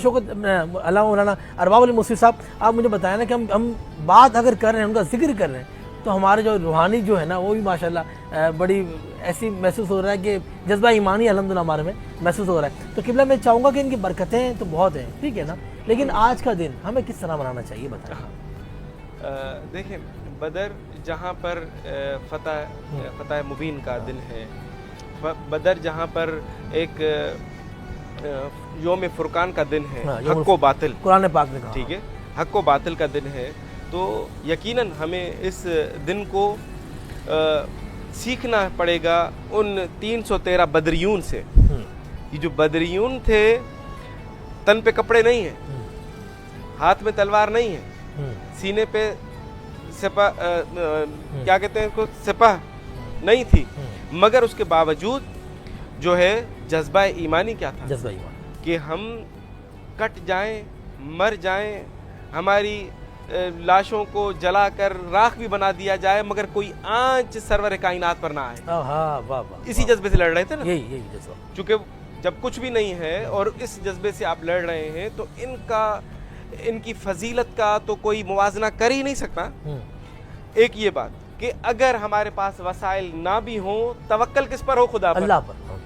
شوکت علامہ مولانا ارباب علی مصری صاحب، آپ مجھے بتائیں نا کہ ہم بات اگر کر رہے ہیں، ان کا ذکر کر رہے ہیں، تو ہمارے جو روحانی جو ہے نا وہ بھی ماشاءاللہ بڑی ایسی محسوس ہو رہا ہے کہ جذبہ ایمانی الحمدللہ ہمارے میں محسوس ہو رہا ہے. تو قبلہ میں چاہوں گا کہ ان کی برکتیں تو بہت ہیں، ٹھیک ہے نا، لیکن آج کا دن ہمیں کس طرح منانا چاہیے بتائیں. دیکھیں، بدر جہاں پر فتح مبین کا دن ہے، بدر جہاں پر ایک یوم فرقان کا دن ہے، حق و باطل، قرآن پاک نے کہا، ٹھیک ہے، حق و باطل کا دن ہے. تو یقیناً ہمیں اس دن کو سیکھنا پڑے گا ان 313 بدریون سے. یہ جو بدریون تھے، تن پہ کپڑے نہیں ہیں، ہاتھ میں تلوار نہیں ہے، سینے پہ سپہ کیا کہتے ہیں اس کو، سپہ نہیں تھی، مگر اس کے باوجود جو ہے جذبہ ایمانی کیا تھا، جذبہ ایمان کہ ہم کٹ جائیں، مر جائیں، ہماری لاشوں کو جلا کر راکھ بھی بنا دیا جائے، مگر کوئی آنچ سرور کائنات پر نہ آئے. اسی جذبے سے لڑ رہے تھے نا، یہی جذبہ. چونکہ جب کچھ بھی نہیں ہے اور اس جذبے سے آپ لڑ رہے ہیں تو ان کی فضیلت کا تو کوئی موازنہ کر ہی نہیں سکتا. ایک یہ بات کہ اگر ہمارے پاس وسائل نہ بھی ہوں، توکل کس پر ہو؟ خدا پر،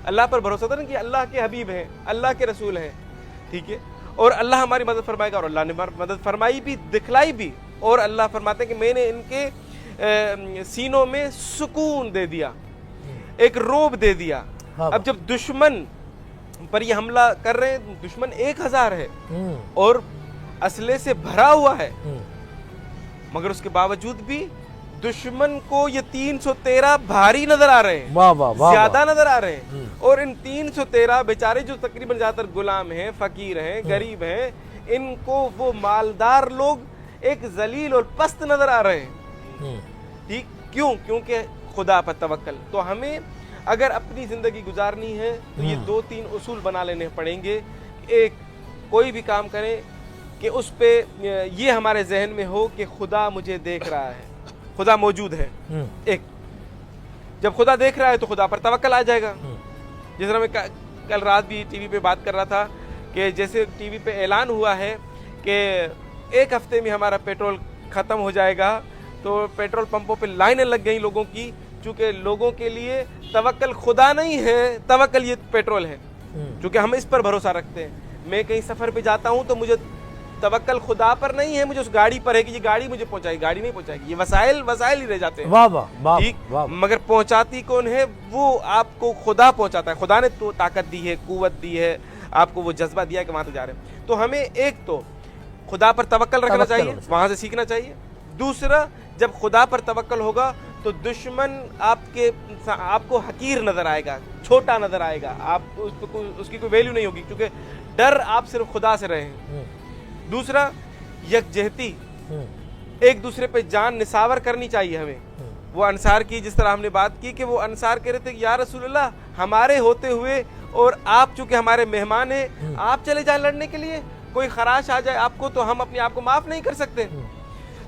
اللہ پر بھروسہ تھا نا، کہ اللہ کے حبیب ہیں، اللہ کے رسول ہیں، ٹھیک ہے، اور اللہ ہماری مدد فرمائے گا. اور اللہ نے مدد فرمائی بھی، دکھلائی بھی. اور اللہ فرماتے ہیں کہ میں نے ان کے سینوں میں سکون دے دیا، ایک روب دے دیا. اب جب دشمن پر یہ حملہ کر رہے ہیں، دشمن 1000 ہے اور اسلحے سے بھرا ہوا ہے، مگر اس کے باوجود بھی دشمن کو یہ 313 بھاری نظر آ رہے ہیں، زیادہ نظر آ رہے ہیں. اور ان 313 بیچارے جو تقریباً زیادہ تر غلام ہیں، فقیر ہیں، غریب ہیں، ان کو وہ مالدار لوگ ایک ذلیل اور پست نظر آ رہے ہیں. ٹھیک، کیوں؟ کیونکہ خدا پر توکل. تو ہمیں اگر اپنی زندگی گزارنی ہے تو یہ 2-3 اصول بنا لینے پڑیں گے. ایک، کوئی بھی کام کریں کہ اس پہ یہ ہمارے ذہن میں ہو کہ خدا مجھے دیکھ رہا ہے، خدا موجود ہے. ایک، جب خدا دیکھ رہا ہے تو خدا پر توکل آ جائے گا. جس طرح میں کل رات بھی ٹی وی پہ بات کر رہا تھا کہ جیسے ٹی وی پہ اعلان ہوا ہے کہ 1 ہفتے میں ہمارا پیٹرول ختم ہو جائے گا، تو پیٹرول پمپوں پہ لائنیں لگ گئیں لوگوں کی، چونکہ لوگوں کے لیے توکل خدا نہیں ہے، توکل یہ پیٹرول ہے. چونکہ ہم اس پر بھروسہ رکھتے ہیں. میں کہیں سفر پہ جاتا ہوں تو مجھے توکل خدا پر نہیں ہے، مجھے اس گاڑی پر ہے کہ یہ گاڑی مجھے پہنچائے گی. گاڑی نہیں پہنچائے گی، یہ وسائل ہی رہ جاتے ہیں، ٹھیک، مگر پہنچاتی کون ہے؟ وہ آپ کو خدا پہنچاتا ہے. خدا نے تو طاقت دی ہے، قوت دی ہے، آپ کو وہ جذبہ دیا ہے کہ وہاں تک جا رہے ہیں. تو ہمیں ایک تو خدا پر توکل رکھنا چاہیے، وہاں سے سیکھنا چاہیے. دوسرا، جب خدا پر توکل ہوگا تو دشمن آپ کو حقیر نظر آئے گا، چھوٹا نظر آئے گا، آپ اس کی کوئی ویلیو نہیں ہوگی، کیونکہ ڈر آپ صرف خدا سے رہے ہیں. دوسرا، یکجہتی، ایک دوسرے پہ جان نثار کرنی چاہیے ہمیں. وہ انصار کی جس طرح ہم نے بات کی کہ وہ انصار کہہ رہے تھے کہ یا رسول اللہ، ہمارے ہوتے ہوئے اور آپ چونکہ ہمارے مہمان ہیں، آپ چلے جائیں لڑنے کے لیے، کوئی خراش آ جائے آپ کو تو ہم اپنے آپ کو معاف نہیں کر سکتے.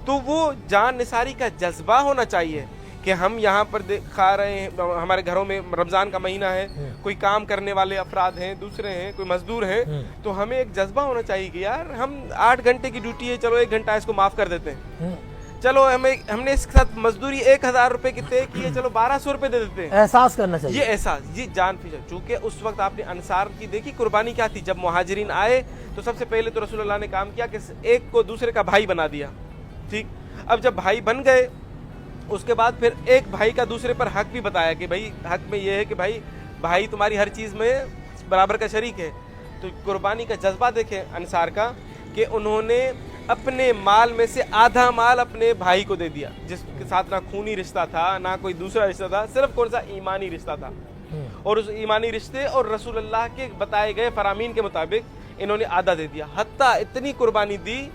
تو وہ جان نثاری کا جذبہ ہونا چاہیے کہ ہم یہاں پر کھا رہے ہیں، ہمارے گھروں میں رمضان کا مہینہ ہے، کوئی کام کرنے والے افراد ہیں، دوسرے ہیں، کوئی مزدور ہیں، تو ہمیں ایک جذبہ ہونا چاہیے کہ یار ہم 8 گھنٹے کی ڈیوٹی ہے، چلو 1 گھنٹہ اس کو معاف کر دیتے ہیں. چلو ہم نے اس کے ساتھ مزدوری 1000 روپے کی طے کی ہے، چلو 1200 روپے دے دیتے ہیں. احساس کرنا چاہیے، یہ احساس، یہ جان فکر. چونکہ اس وقت آپ نے انصار کی دیکھی قربانی کیا تھی. جب مہاجرین آئے تو سب سے پہلے تو رسول اللہ نے کام کیا کہ ایک کو دوسرے کا بھائی بنا دیا. ٹھیک، اب جب بھائی بن گئے اس کے بعد پھر ایک بھائی کا دوسرے پر حق بھی بتایا کہ بھائی حق میں یہ ہے کہ بھائی تمہاری ہر چیز میں برابر کا شریک ہے. تو قربانی کا جذبہ دیکھیں انصار کا کہ انہوں نے اپنے مال میں سے آدھا مال اپنے بھائی کو دے دیا، جس کے ساتھ نہ خونی رشتہ تھا نہ کوئی دوسرا رشتہ تھا، صرف کون سا ایمانی رشتہ تھا. اور اس ایمانی رشتے اور رسول اللہ کے بتائے گئے فرامین کے مطابق انہوں نے آدھا دے دیا. حتیٰ اتنی قربانی دی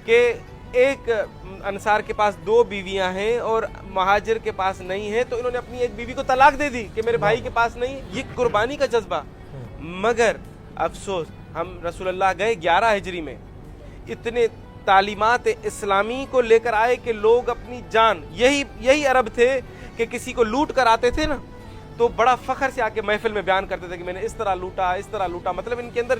کہ ایک انصار کے پاس 2 بیویاں ہیں اور مہاجر کے پاس نہیں ہے، تو انہوں نے اپنی ایک بیوی کو طلاق دے دی کہ میرے بھائی کے پاس نہیں. یہ قربانی کا جذبہ. مگر افسوس، ہم رسول اللہ گئے 11 ہجری میں، اتنے تعلیمات اسلامی کو لے کر آئے کہ لوگ اپنی جان، یہی عرب تھے کہ کسی کو لوٹ کر آتے تھے نا تو بڑا فخر سے آ کے محفل میں بیان کرتے تھے کہ میں نے اس طرح لوٹا، اس طرح لوٹا. مطلب ان کے اندر